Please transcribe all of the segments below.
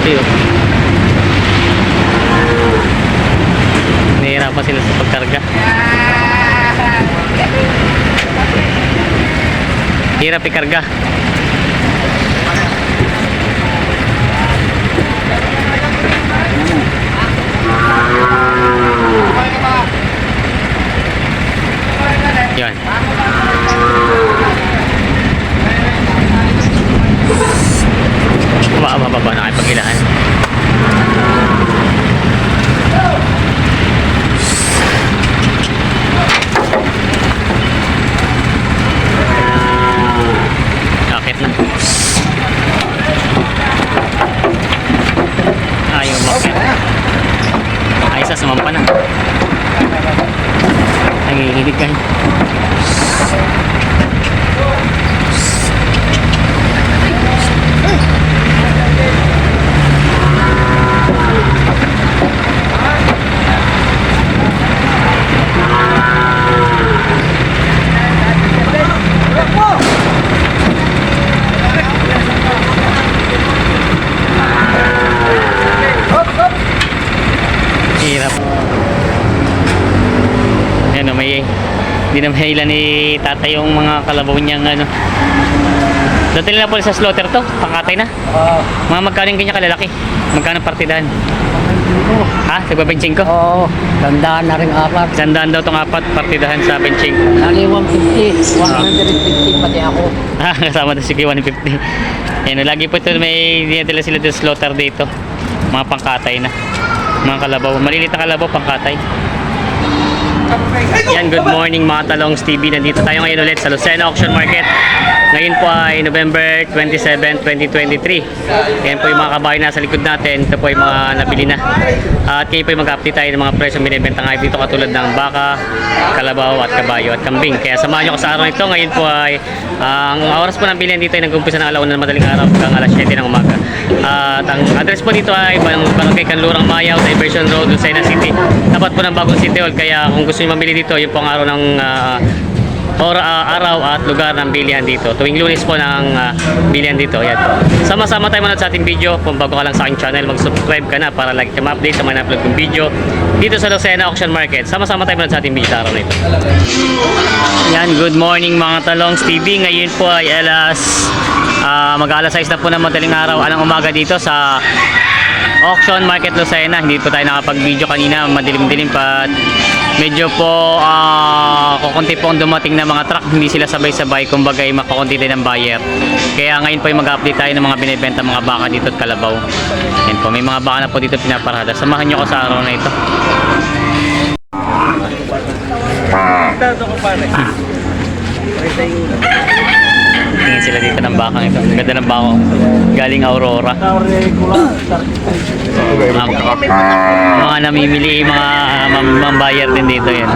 Grabe oh. Nahihirapan sila sa pagkarga. Hirap ikarga. Yan. Mababa na kayo pag-ilaan. Akit na. Ayaw makit. Ay, isa sumampa na. Nangihilig kayo. Hirap. Ayan o, hindi na mahila ni tatay yung mga kalabaw niyang ano. Dati nila po sa slaughter to, pangkatay na. Mga magkano yung ganyan kalalaki? Magkano partidahan? Ha? Nagbabenching ko? Oo, tandaan na rin apat. Sandaan daw itong apat partidahan sa benching. Nali 150, 150 pati ako. Kasama na si 150. Ayan, lagi po ito may dinadala sila sa slaughter dito. Mga pangkatay na. Mga kalabaw. Malilit na kalabaw, pangkatay. Yan, good morning mga Talongs TV. Nandito tayo ngayon ulit sa Lucena Auction Market. Ngayon po ay November 27, 2023. Yan po yung mga kabayo nasa likod natin. Ito po yung mga nabili na. At ngayon po yung mag-update tayo ng mga presyo binibenta ngayon dito katulad ng baka, kalabaw at kabayo at kambing. Kaya samahan nyo ko sa araw nito. Ngayon po ay ang oras po ng bilihan dito ay nag-umpisa ng alauna ng madaling araw hanggang alas 7 ng umaga. At ang address po dito ay Barangay Kanlurang Mayaw, Diversion Road, Lucena City. Tapat po ng bagong City Hall. Kaya kung gusto nyo mamili dito, yun po ang araw ng araw at lugar ng bilihan dito. Tuwing Lunes po ng bilihan dito. Yan po. Sama-sama tayo manood sa ating video. Kung bago ka lang sa aking channel, mag-subscribe ka na para lagi ka ma-update sa mga na-upload kong video dito sa Lucena Auction Market. Sama-sama tayo manood sa ating video sa araw na ito. Yan, good morning mga Talongs TV. Ngayon po ay mag-alas 6 na po ng madaling araw. Anong umaga dito sa Auction Market Lucena. Hindi po tayo nakapag-video kanina. Madilim-dilim pa. Medyo po kukunti po ang dumating na mga truck, hindi sila sabay-sabay, kumbaga ay makakunti din ang buyer. Kaya ngayon po ay mag-update tayo ng mga binibenta mga baka dito at kalabaw. Yan po, may mga baka na po dito pinaparada. Samahan nyo ko sa araw na ito. Tingin sila dito ng bakang ito. Ganda ng bako. Galing Aurora. Mga namimili, mga mambayar din dito yan.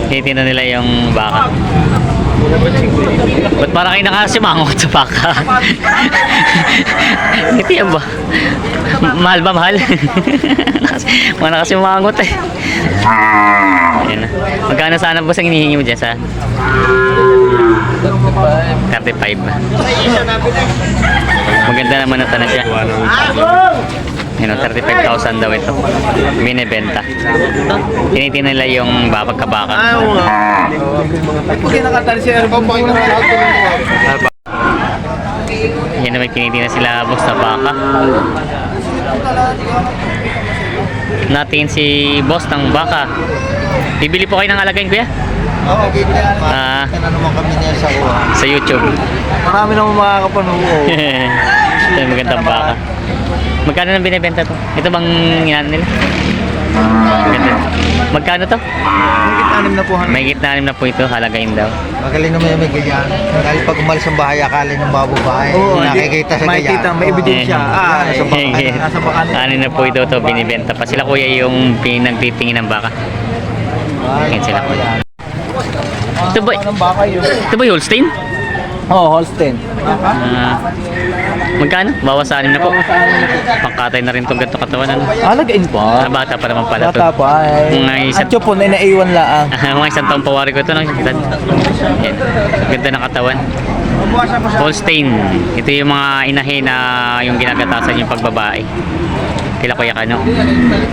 Titignan nila yung baka. Ba't parang kayo nakasimangot sa baka? Hindi yan ba? Mahal ba mahal? Mga nakasimangot eh. Ayan na. Magkano sana po sa hinihingi mo dyan sa 35. Maganda naman na tanong siya. Yun, 35,000 daw ito. Binibenta. Tinitin nila yung pagkabaka. Yan naman tinitin na sila boss na baka. Natin si boss ng baka. Bibili po kayo ng alagayin kuya? Oo, bibili na naman kami niya sa sa YouTube. Marami naman makakapanood. Ito yung magandang baka. Magkano nang binibenta to? Ito bang yan nila? Maganda. Magkano to? May 6 na po. May 6 na po ito, halagayin daw. Magaling naman yung may ganyan. Dahil pag umalis ang bahay, akala ng babae. Nakikita sa ganyan. Makikita, may ebidensya. Nasa baka. Ano na po ito to, binibenta pa. Sila kuya yung pinagtitingin ng baka. Yan sila kuya. Ito ba yung Holstein? Oo, Holstein. Magkano? Bawas sa 6 na po. Pangkatay na rin itong ganito katawan. Alagain pa. Bata pa naman pala ito. Bata pa. At yun po, naiiwan lang. Mga isang taong pawari ko ito. Yan. Ganda ng katawan. Babawasan ko sa... Holstein. Ito yung mga inahin na yung ginagatasan yung pagbabae. Kila Kuya Kano.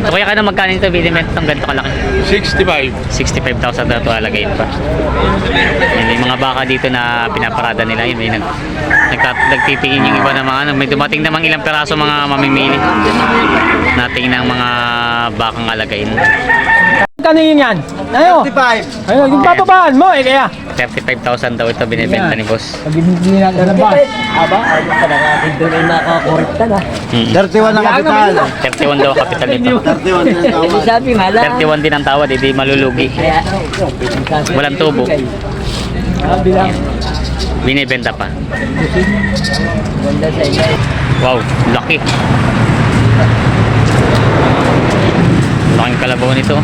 So, Kuya Kano, magkano ito? Binibenta itong ganito kalaki? 65. 65,000 na ito alagayin pa. Yan, yung mga baka dito na pinaparada nila. Yun, may nagtitingin yung iba na mga ano. May dumating namang ilang peraso mga mamimili. Nating ng mga bakang alagayin. Kano yun yan? Ayo. 35. Ayo, yung bababaan mo eh kaya. 35,000 daw ito binibenta ni boss. Pag hindi natin na ba? Aba, nakakit doon ay nakakorrekta na. 31 ang kapital. 31 daw kapital nito. 31 ang tawad. Sabi nga lang. 31 din ang tawad, hindi malulugi. Kaya, Walang tubo. sabi lang. Binibenta pa. Ganda sa inyo. Wow, laki. Laking kalabaw nito.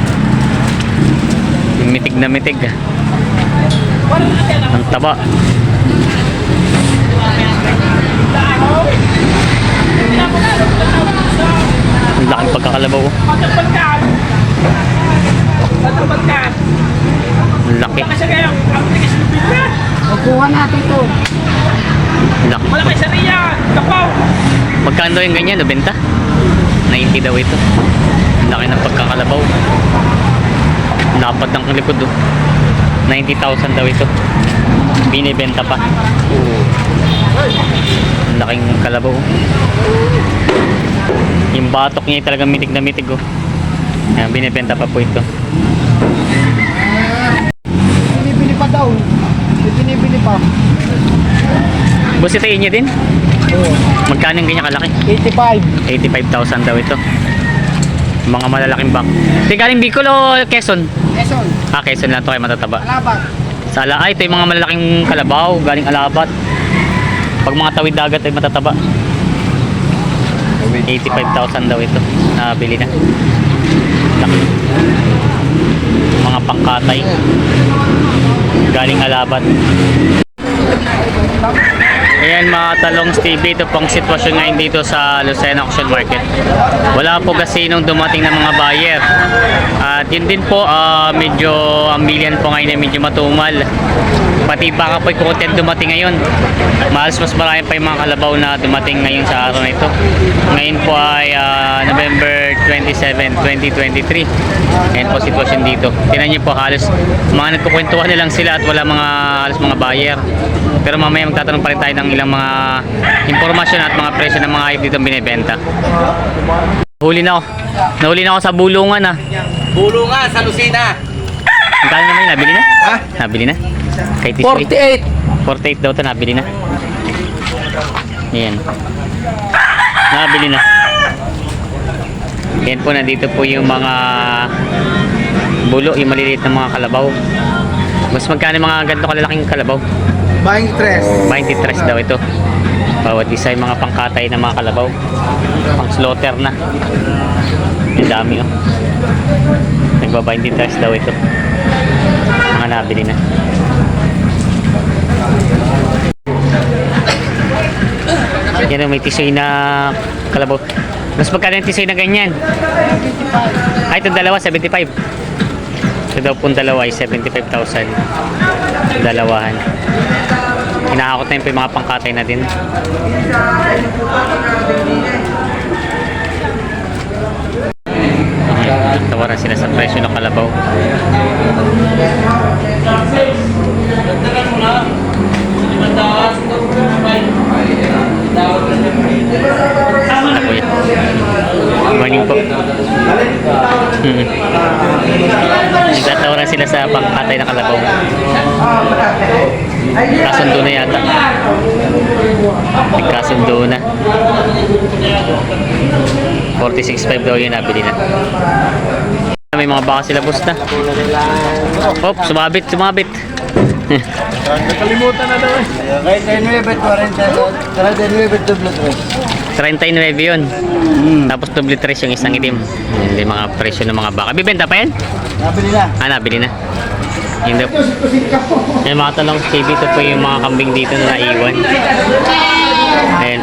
Mitig na mitig. Ang taba. Ang laking pagkakalabaw. Ang laki. Magkuha natin to. Laki. Magkano daw yung ganyan? No, benta? 90 daw ito. Ang laki ng pagkakalabaw. Lapad ng likod do. 90,000 daw ito. Binibenta pa. Ang laking kalabaw. Yung batok niya talagang mitig na mitig oh. Ayan, binibenta pa po ito. Binibili pa daw. Binibili pa. Boss, ito inyo din? Magkano yung ganyan kalaki? 85. 85,000 daw ito. Mga malalaking bak. Di galing Bicol o Quezon? Quezon. Ah, Quezon lang ito kayo matataba. Alabat. Sa Ala, ito yung mga malalaking kalabaw, galing Alabat. Pag mga tawid dagat ay matataba. 85,000 daw ito. Nabili na. Laki. Mga pangkatay. Galing Alabat. Ayan mga Talongs TV, ito pong sitwasyon ngayon dito sa Lucena Auction Market. Wala po kasi nung dumating ng mga buyer. At yun din po, medyo ang bilihan po ngayon ay medyo matumal. Pati baka po content dumating ngayon. Mas marami pa yung mga kalabaw na dumating ngayon sa araw na ito. Ngayon po ay November 27, 2023. Ayan po sitwasyon dito. Tingnan nyo po, halos mga nagkukwentuhan na lang sila at wala halos mga buyer. Pero mamaya magtatanong pa rin tayo ng ilang mga impormasyon at mga presyo ng mga hayop dito binibenta. Nahuli na ako. Nahuli na ako sa bulungan ah. Bulungan sa Lucena. Magkano naman yun? Nabili na? Ha? Nabili na? Kay Tisri. 48. 48 daw ito, nabili na. Ayan. Nabili na. Yan po, nandito po yung mga bulo, yung maliliit na mga kalabaw. Mas magkano yung mga ganito kalalaking kalabaw? Buying stress. 23 daw ito. Bawat isa yung mga pangkatay na mga kalabaw. Pang slaughter na. Ang dami oh. Nagba-23 daw ito. Mga nabili na. Yan may tisoy na kalabaw. Mas magkano yung tisoy na ganyan? Ay, itong dalawa, 75. Ito daw pong dalawa ay 75,000. Dalawahan. Hinahakot na yun po yung mga pangkatay na din. Tawaran sila sa presyo ng kalabaw. Ako yan. Morning po. Nagtatawaran sila sa pangkatay na kalabaw. Kasundo na yata. Nagkasundo na. 46.5 daw yun, nabili na. May mga baka sila boss na. Oh, sumabit. Nakalimutan na daw eh. Kahit 39 yun. Tapos double tres yung isang itim. Hindi mga presyo ng mga baka. Bibenta pa yan? Nabili na. Ah, nabili na. Yun daw. Yung mga talong TV, ito po yung mga kambing dito na naiwan. Ayan.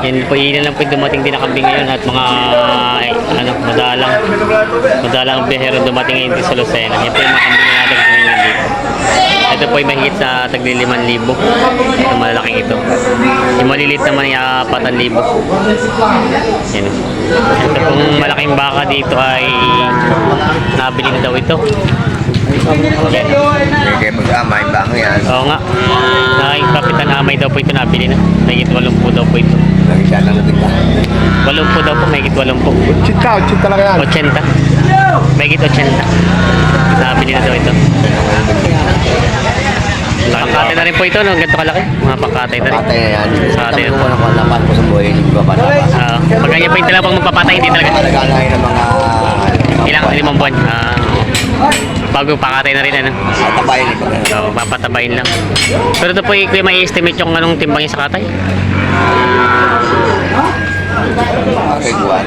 Yan po, yun lang po yung dumating din na kambing ngayon at mga madalang bihero dumating ngayon din sa Lucena. Yan po yung mga kambing na natagpuan ngayon dito. Ito po ay mahigit sa tagli 5,000. Ito malalaking ito. Yung maliliit naman ay 4,000. Yan. Ito pong malaking baka dito ay nabili na daw ito. Yan. Kaya mag-amay ba ang yan? Oo nga. Kapitan Amay daw po ito nabili na. Mahigit 80 daw po ito. Lagi siya lang natin. 80 daw po, mahigit 80. Chita lang yan. 80. Mahigit 80. Nabili na daw ito. Pangkatay na rin po ito, no? Ganito kalaki. Mga pangkatay na rin. Patay na yan. Patay na. Ko na kung lapat ko sa buhay, hindi ba pala? Pag ganyan po yung talagang magpapatay, hindi talaga. Naganahin ng mga... Ilang 5 buwan. Bago pakatay na rin, ano? Tabayin ito. So, papatabayin lang. Pero ito po, kuya, may estimate yung anong timbang niya sa katay. Okay, kuwan.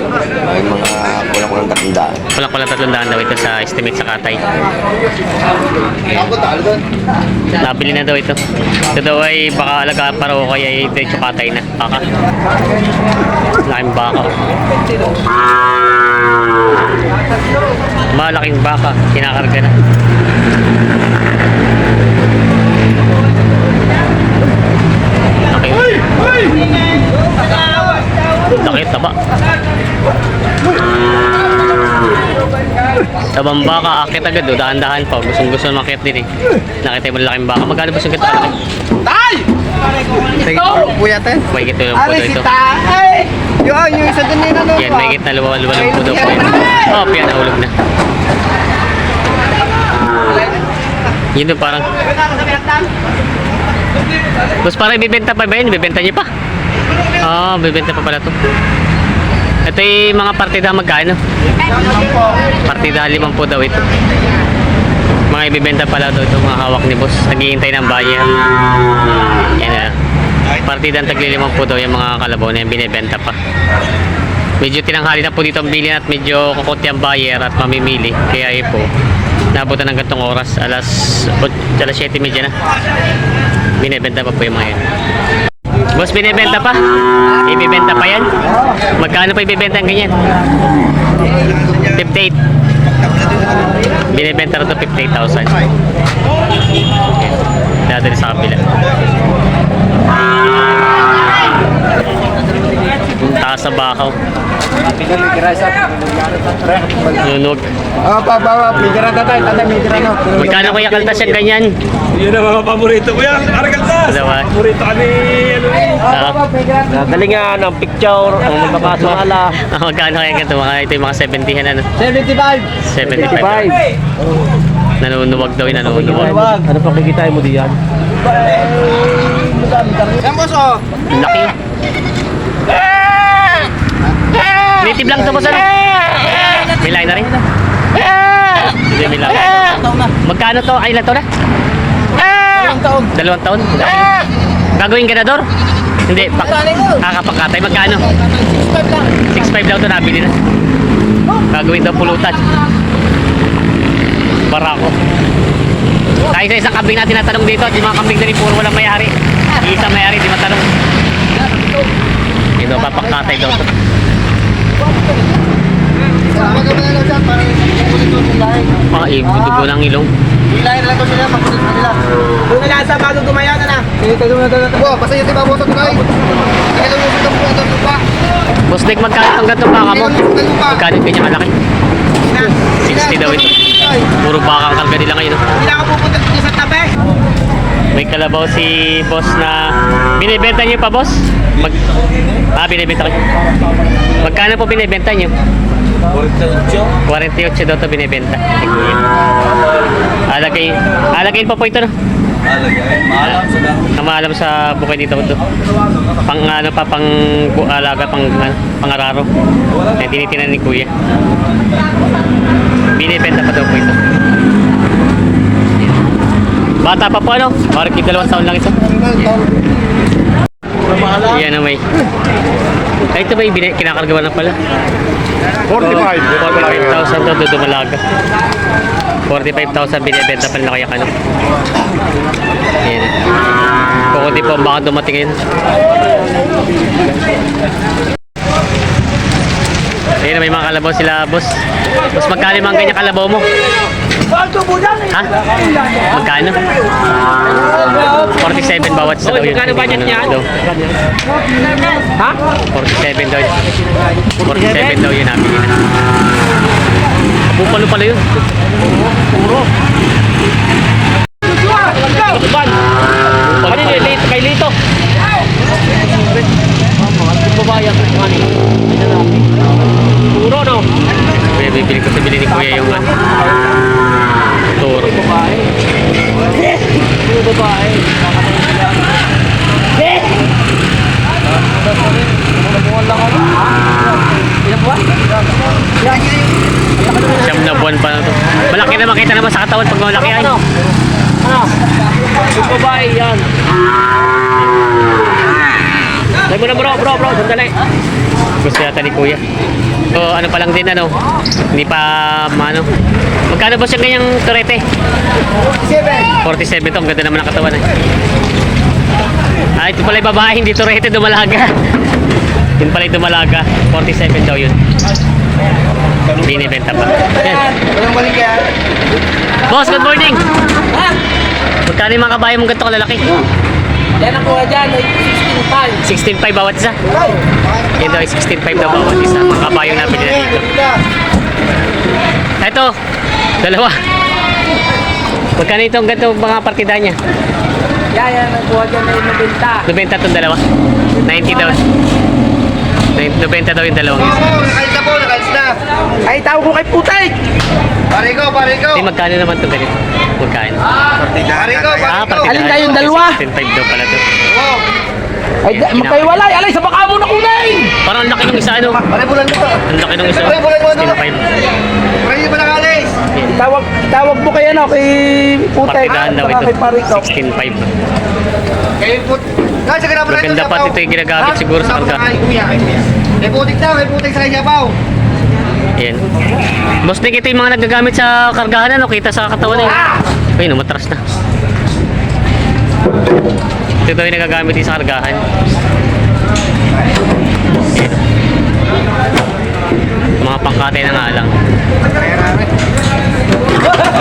May mga kulang-kulang 300. Kulang 300 daw ito sa estimate sa katay. Nabili na daw ito. Ito daw ay baka alaga para o kaya ito yung katay na. Baka. Laking baka. Malaking baka. Kinakarga na. Okay. Laki, taba. Tabang baka, akit agad o, dahan-dahan pa. Gusto na makit din eh. Nakita mo laking baka. Magkano ba siya kalaki? Sige, tulog po yata. May kit lang po daw ito. Yung isa din nila no. Yan, may kit na luwalwal po daw po ito. Oh, piyan, nahulog na. Yun doon parang. Tapos parang ibibenta pa ba yun? Ibibenta niyo pa? Oo, bibenta pa pala to. Ito yung mga partida magkano? Partida 5 po daw ito. Mga ibibenta pala daw ito, mga hawak ni boss. Naghihintay ng buyer. Yan na. Partida ang tagli 5 po daw yung mga kalabaw na yung binibenta pa. Medyo tinanghali na po dito ang bilhin at medyo kukunti ang buyer at mamimili. Kaya po, nabutan ng gantong oras. Alas 7:30 na. Binibenta pa po yung mga yun. Boss, binibenta pa? Ibibenta pa yan? Magkano pa ibibenta ang ganyan? 58. Binibenta rin ito 58,000. Okay. Dadali sa kapila. Taas sa bakaw. Nunog. Magkano kaya kaltas yung ganyan? Yun ang mga paborito ko yan. Aragaltas! Dalawa. Paborito kami. Dali nga ng picture, ang magpapaswala. Magkano kaya ganito? Ito yung mga 70-han ano? 75. 75. Nanunuwag daw yun, nanunuwag. Ano pa kikitain mo diyan? Yan boss oh. Laki. Native lang ito boss ano? May line na rin. Hindi, may line. Magkano to? Ay, ilan to na? 2 taon. Laki. Gagawin ganador? Hindi. Kakapagkatay. Magkano? 6.5 lang ito nabili na. Gagawin daw pulutan. Barako. Dahil sa isang kambing natin natanong dito at yung mga kambing na rin puro walang mayari. Isa mayari, di matanong. Ito, papakatay daw ito. Dugo ng ilong. Hilahin na lang ito sila, makulit na nila. Doon nila sa bago gumayaw na na. Basta yung tiba mo sa tunay. Kaya lang yung sutang po ito lupa. Boss Dick, magkano itong gantong baka mo? Magkano yung kanyang malaki? 60 daw ito. Puro bakang kalga nila ngayon. Hindi na ako pupunta dito sa tabi. May kalabaw si boss na binibenta niyo pa boss? Binibenta kayo. Magkano po binibenta niyo? 48 daw ito binibenta. Alagayin pa po ito no? Maalam sa bukay dito ito. Pang ano pa, pang alaga, pangararo. Yan tinitinan ni kuya. Binibenta pa daw po ito. Bata pa po ano? Parang 2 taon lang ito. Yan na may. Ay, ito ba yung kinakargawa na pala? 45. 45,000 to, dumalaga. 45,000 binibenta pa nila kaya kano. Ayan. Kung di po baka dumating yun. Ayan, may mga kalabaw sila, boss. Boss, magkano yung mga ganyan kalabaw mo? Ha? Magkano? 47 bawat sa daw yun. Magkano budget niya? Ha? 47 daw. 47 daw yun namin yun. Bupalo pala yun. Puro. Ano yun? Lito, kay Lito. Babayan ko kani. Puro no? Bibili ko sa bili ni Kuya yung turo. Babae. Babae. Siyam na buwan pa na to. Malaki na makita naman sa katawan pag malaki ay. Ano? Yung babae yan. Dahil mo na bro, sandali. Gusto yata ni Kuya. So ano pa lang din ano. Hindi pa ano. Magkano ba siya ganyang turete? 47 to. Ang ganda naman ng katawan eh. Ah, ito pala yung babae, hindi turete, dumalaga. Yun pala yung dumalaga. 47 daw yun. Binibenta pa. Yan. Walang balik yan. Boss, good morning! Magkano yung mga kabayo mong ganito kalalaki? Yan ang kuha dyan, 16.5. 16.5 bawat isa. Yan daw, 16.5 daw bawat isa. Mga kabayo na pinila dito. Ito, dalawa. Magkano itong ganito mga partida niya? Yan ang kuha dyan ay mabenta. 90 itong dalawa. 90 daw. 90 daw yung dalawang isa. Nakalis na po, nakalis na. Ay, tawag ko kay putay! Pare ko. Hindi, magkano naman ito ganito? Magkano? Pare ko. Ah, partida. Alin kayong dalawa? 16.5 daw pala ito. Ay, magkaiwalay! Alay, sa baka mo na kunain! Parang ang laki ng isa ano? Pare bulan mo to. Ang laki ng isa. Pare bulan mo to. 16.5. Pare ba nakalis? Tawag mo kay ano, kay putay. Partidahan daw ito. Kay Pariko. 16.5. Kayo po. Kasi ka na pala Maganda pa ito yung ginagamit siguro sa karga. May putik na, may putik sa kanya pa. Ayan. Boss Nick, ito yung mga nagagamit sa kargahan ano? Kita sa katawan eh. Ayun, matras na. Ito daw yung nagagamit din sa kargahan. Ayan. Mga pangkate na nga lang.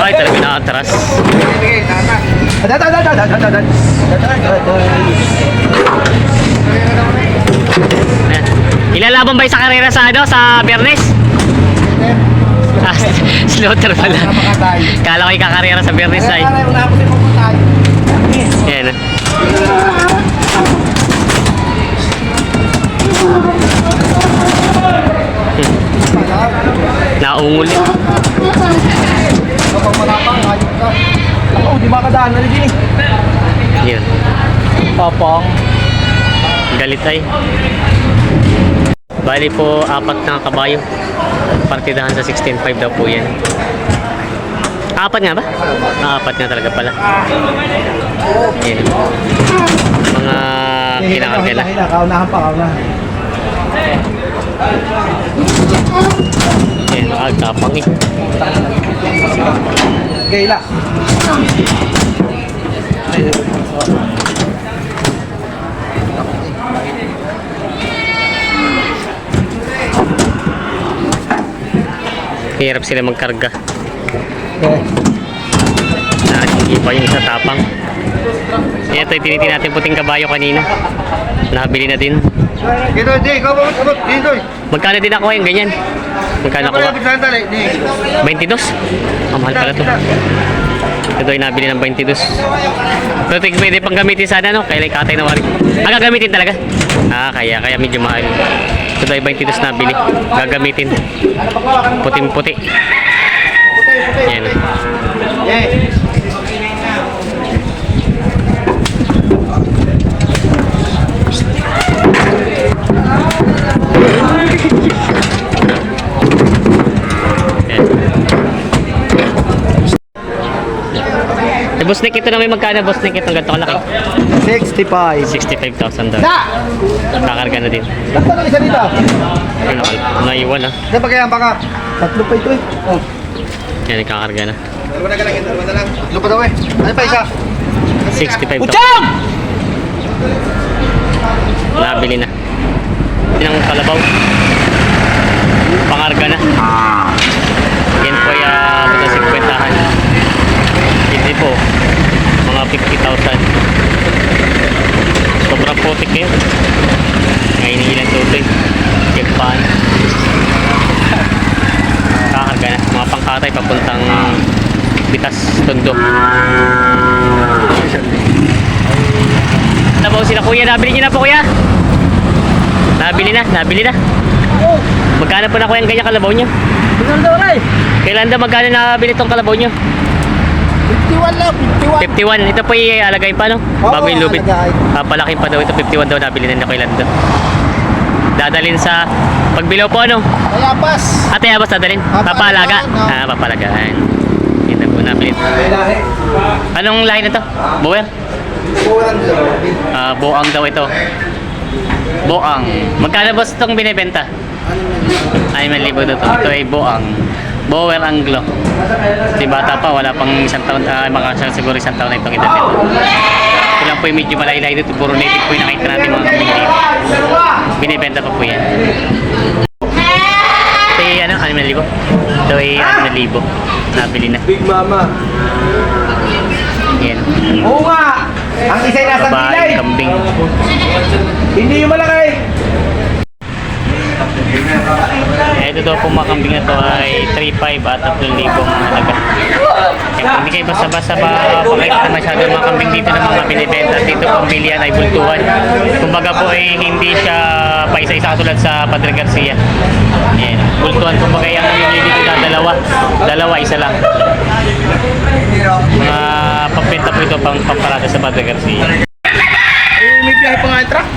Ay, talaga nakatras. Ayan. Ilalaban ba yung sa karera sa ano? Sa Biyernes? Ah, slaughter pala. Kala ko yung kakarera sa Biyernes ay. Ayan. Naunguli. Di makadaan na rin din eh. Yan. Tapang. Galit ay. Bali po, 4 na kabayo. Partidahan sa 16.5 daw po yan. 4 nga ba? 4 nga talaga pala. Yan. Mga kinakargala. Kaunahan pa, kaunahan. Yan, agtapang eh. Gaila. Hirap sila magkarga. Hindi pa yung isa tapang. Ito yung tinitin natin puting kabayo kanina. Nakabili na din. Dito, di, ikaw ba sabot? Dito. Magkano din ako yung ganyan? Magkano ako? Sandali, di. 22? Mahal pala to. Ito ay nabili ng 22. So ito pwede pang gamitin sana no? Kaya katay na wari. Ah, gagamitin talaga? Ah, kaya medyo mahal. Ito ay 22 nabili. Gagamitin. Puting-puti. Yan. Boss Nick, ito na may magkano, Boss Nick, itong ganito kalaki. 65. 65,000 daw. Kakarga na din. Basta na isa dito. Naiwan ah. Saan pa kaya ang baka? Tatlo pa ito eh. Oh. Yan, kakarga na. Lupa daw eh. Ano pa isa? 65 to. Nabili na. Yan ang kalabaw. Pangarga na. Yan po ay mga 50-han. Hindi po. Mga 50,000. Sobrang putik eh. Ngayon ilan tutoy. Jagpaan. Kakarga na. Mga pangkatay papuntang Bitas, Tondo. Nabaw sila kuya. Nabili niyo na po kuya. Nabili na. Magkano po na kuya ang ganyan kalabaw niyo? Kailan daw magkano nabili tong kalabaw niyo? 51 lang, 51. 51. Ito po alagay pa no? Bago yung lubid. alagay. Papalaki pa daw ito. 51 daw nabili na kailan daw. Dadalin sa pagbilaw po ano? Mayapas. Ate Abas dadalin? Papalaga. Papalagaan. Yun na po nabili. Anong lahi na to? Bower? Boang daw ito. Boang. Magkano ba itong binibenta? Ay, malibo daw ito. Ito ay Boang. Bower Anglo. Si bata pa, wala pang isang taon. Siguro isang taon na itong edad nito. Ito lang po yung medyo malaylay dito. Puro native po yung nakita natin mga kambing dito. Binibenta pa po yan. Ito ay ano? 6,000? Ito ay 6,000. Nabili na. Big Mama. Yan. Oo nga. Ang isa'y nasa Babae, kambing. Hindi yung malaki. Ito daw po mga kambing na to ay 3,500 at 3,000 mga halaga. Kaya hindi kayo basta-basta pakita na masyado mga kambing dito ng mga binibenta. Dito po ang bilihan ay bultuhan. Kumbaga po ay hindi siya paisa-isa katulad sa Padre Garcia. Yan. Bultuhan kumbaga yung namimili dito na dalawa, isa lang. Mga pampenta po ito pamparada sa Padre Garcia. May biyahe pa nga yung truck.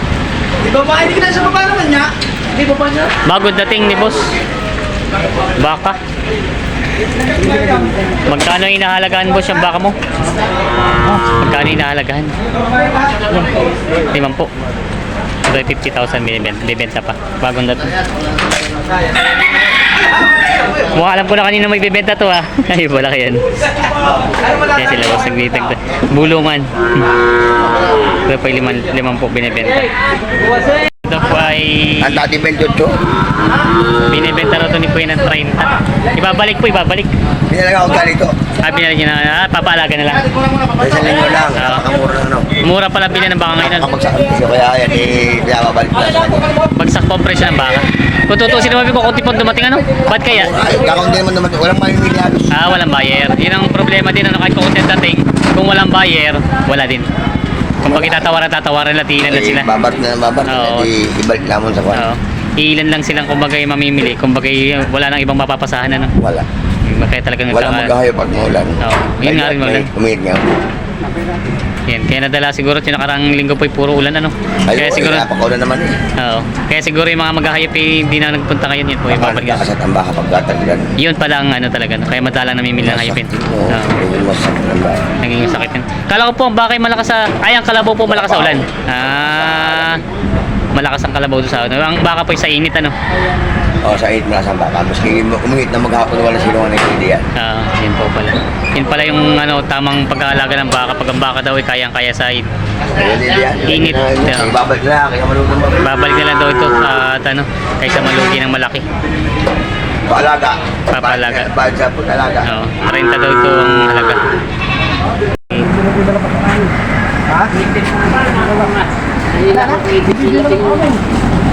Di ba ba? Hindi ka na sa baba naman niya. Di ba ba niya? Bago dating ni boss. Baka. Magkano inahalagaan boss yung baka mo? Magkano inahalagaan? 5 po. Ito ay 50,000 bibenta pa. Bagong dating. Mukha alam ko na kanina magbibenta to ha. Ay, wala ka yan. Yan sila boss nagbibenta. Bulungan. Ito pa yung 5 po binibenta. Ito po ay Ang dati 28. binibenta na ito ni Kuya ng 30. Ibabalik. Pinalaga ako ganito. Binali niya na, papaalaga na lang. Sa linggo lang. Nakamura na. Mura pala bilhin ng baka ngayon. Kapag sa kantisyo kaya yan pinababalik na sa kanya. Bagsak po ang presyo ng baka. Kung tutusin naman ko, konti po dumating ano? Ba't kaya? Ay, kakong din naman walang mamimili halos. Walang buyer. Yun ang problema din ano, kahit konti dating. Kung walang buyer, wala din. Kung pag tatawaran, latinan na sila. Babat na, Oo. di ibalik lamon sa kwan. Oo. Ilan lang silang kumbaga yung mamimili. Kumbaga wala nang ibang mapapasahan ano. Wala. Kaya talagang Walang maghahayo pag maulan. Oo. Yun nga rin maulan. Umihit nga. Yan, kaya nadala siguro yung nakarang linggo po ay puro ulan ano. Kaya siguro napakaulan naman eh. Oo. Kaya siguro yung mga maghahayop hindi na nagpunta ngayon yun po yung babalik. Kakasat ang baka pagkataglan. Yun pala ang ano talaga no? Kaya madalang namimili ng hayopin. Oo. Hindi masakit ang baka. Naging sakit yun. Kala ko po ang bakay malakas sa ang kalabaw po malakas sa ulan. Malakas ang kalabaw doon sa ano. Ang baka po ay sa init ano. O sa init malakas ang baka. Maski umihit na maghapon wala silungan na hindi yan. Yun po pala. Yun pala yung ano tamang pag-aalaga ng baka pag ang baka daw ay kayang-kaya sa init. Init. Babalik na kaya malutong babalik. Babalik na lang daw ito at ano kaysa malugi ng malaki. Paalaga. Papalaga. Bayad sa pag-alaga. 30 daw ito ang halaga.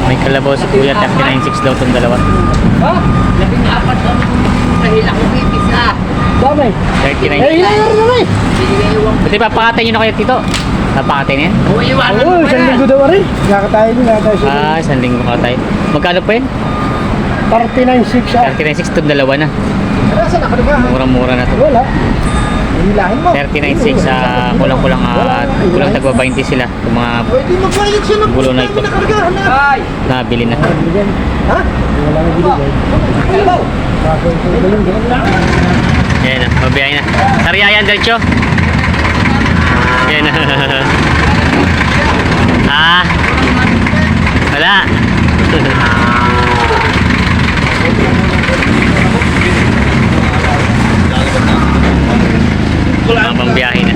May kalabaw si Kuya, 39.6 daw itong dalawa. 39.6. Pwede papakatay nyo na kayo dito. Napakatay na yan? Oo, isang linggo daw rin. Nakatayo siya. 1 linggo kakatay. Magkano po yun? 39.6 39.6 itong dalawa na. Mura-mura na to. Wala. Hilahin mo. 39.6 kulang-kulang kulang tagwa 20 sila yung mga Pwede magbayad siya ng gulo na ito nabili na Ha? Wala na binigay. yan na mabiyahin na sariyayan diretso yan wala Mga pambiyahe na.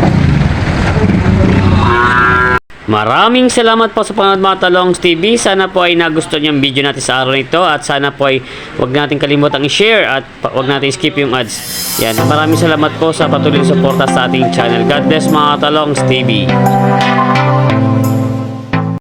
Maraming salamat po sa panonood mga Talongs TV. Sana po ay nagustuhan niyo ang video natin sa araw nito at sana po ay huwag natin kalimutang i-share at huwag natin skip yung ads. Yan. Maraming salamat po sa patuloy na suporta sa ating channel. God bless mga Talongs TV.